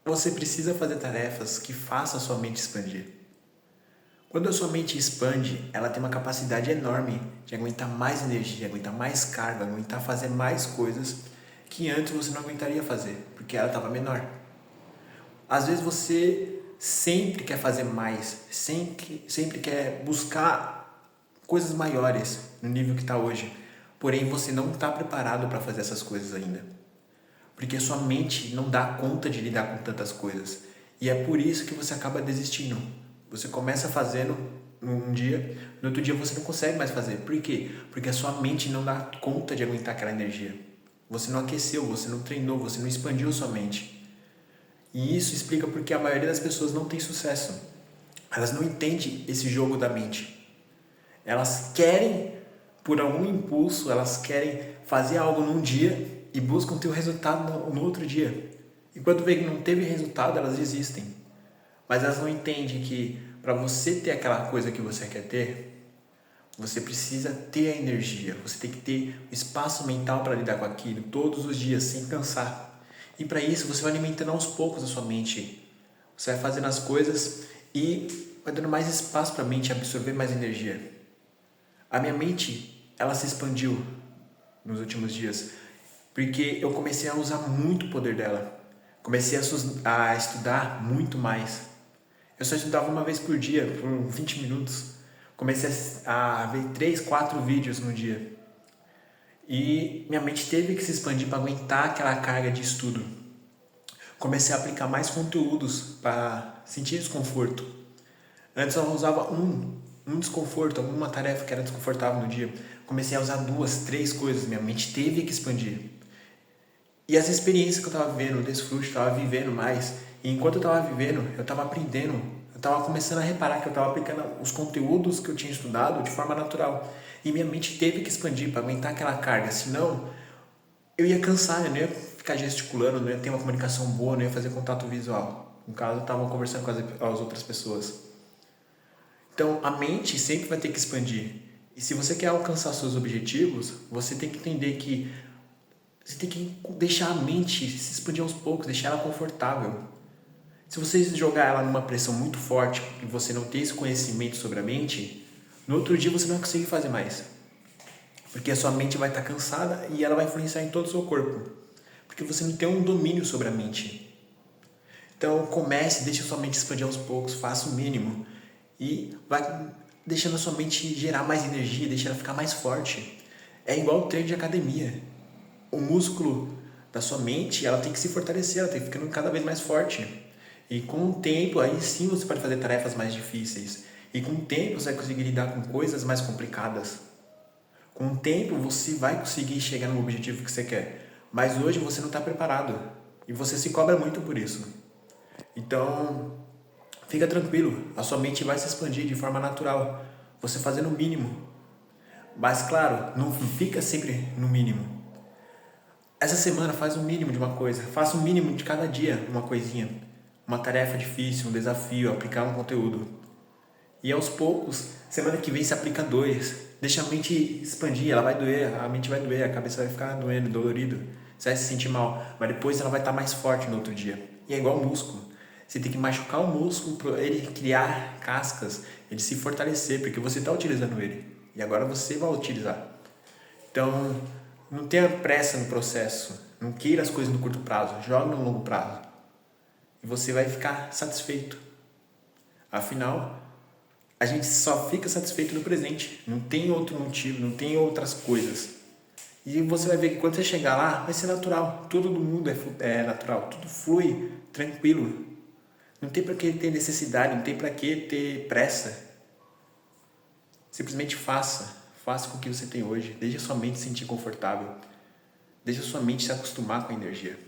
você precisa fazer tarefas que façam a sua mente expandir. Quando a sua mente expande, ela tem uma capacidade enorme de aguentar mais energia, aguentar mais carga, aguentar fazer mais coisas que antes você não aguentaria fazer, porque ela estava menor. Às vezes você sempre quer fazer mais, sempre quer buscar coisas maiores no nível que está hoje, porém você não está preparado para fazer essas coisas ainda, porque sua mente não dá conta de lidar com tantas coisas, e é por isso que você acaba desistindo. Você começa fazendo um dia, no outro dia você não consegue mais fazer. Por quê? Porque a sua mente não dá conta de aguentar aquela energia. Você não aqueceu, você não treinou, você não expandiu sua mente. E isso explica porque a maioria das pessoas não tem sucesso. Elas não entendem esse jogo da mente. Elas querem, por algum impulso, elas querem fazer algo num dia e buscam ter o resultado no outro dia. E quando vê que não teve resultado, elas desistem. Mas elas não entendem que para você ter aquela coisa que você quer ter, você precisa ter a energia, você tem que ter o espaço mental para lidar com aquilo todos os dias, sem cansar. E para isso você vai alimentando aos poucos a sua mente. Você vai fazendo as coisas e vai dando mais espaço para a mente absorver mais energia. A minha mente, ela se expandiu nos últimos dias, porque eu comecei a usar muito o poder dela. Comecei a estudar muito mais. Eu só estudava uma vez por dia, por 20 minutos. Comecei a ver 3, 4 vídeos no dia. E minha mente teve que se expandir para aguentar aquela carga de estudo. Comecei a aplicar mais conteúdos para sentir desconforto. Antes eu usava um desconforto, alguma tarefa que era desconfortável no dia. Comecei a usar 2, 3 coisas. Minha mente teve que expandir. E as experiências que eu estava vivendo, o desfrute, eu estava vivendo mais. E enquanto eu estava vivendo, eu estava aprendendo. Eu estava começando a reparar que eu estava aplicando os conteúdos que eu tinha estudado de forma natural. E minha mente teve que expandir para aguentar aquela carga. Senão, eu ia cansar, eu não ia ficar gesticulando, não ia ter uma comunicação boa, não ia fazer contato visual. No caso, eu estava conversando com as outras pessoas. Então, a mente sempre vai ter que expandir. E se você quer alcançar seus objetivos, você tem que entender que você tem que deixar a mente se expandir aos poucos, deixar ela confortável. Se você jogar ela numa pressão muito forte e você não ter esse conhecimento sobre a mente, no outro dia você não vai conseguir fazer mais. Porque a sua mente vai estar cansada e ela vai influenciar em todo o seu corpo. Porque você não tem um domínio sobre a mente. Então comece, deixe a sua mente expandir aos poucos, faça o mínimo. E vai deixando a sua mente gerar mais energia, deixar ela ficar mais forte. É igual o treino de academia. O músculo da sua mente, ela tem que se fortalecer, ela tem que ficando cada vez mais forte. E com o tempo, aí sim você pode fazer tarefas mais difíceis. E com o tempo você vai conseguir lidar com coisas mais complicadas. Com o tempo você vai conseguir chegar no objetivo que você quer. Mas hoje você não está preparado. E você se cobra muito por isso. Então, fica tranquilo, a sua mente vai se expandir de forma natural. Você fazendo o mínimo. Mas claro, não fica sempre no mínimo. Essa semana faz o mínimo de uma coisa, faça o mínimo de cada dia, uma coisinha. Uma tarefa difícil, um desafio, aplicar um conteúdo. E aos poucos, semana que vem se aplica 2. Deixa a mente expandir, ela vai doer, a mente vai doer, a cabeça vai ficar doendo, dolorido. Você vai se sentir mal, mas depois ela vai estar mais forte no outro dia. E é igual o músculo. Você tem que machucar o músculo para ele criar cascas, ele se fortalecer, porque você está utilizando ele. E agora você vai utilizar. Então, não tenha pressa no processo. Não queira as coisas no curto prazo. Jogue no longo prazo. E você vai ficar satisfeito. Afinal, a gente só fica satisfeito no presente. Não tem outro motivo, não tem outras coisas. E você vai ver que quando você chegar lá, vai ser natural. Tudo do mundo é natural. Tudo flui tranquilo. Não tem para que ter necessidade, não tem para que ter pressa. Simplesmente faça. Faça com o que você tem hoje. Deixe a sua mente se sentir confortável. Deixe a sua mente se acostumar com a energia.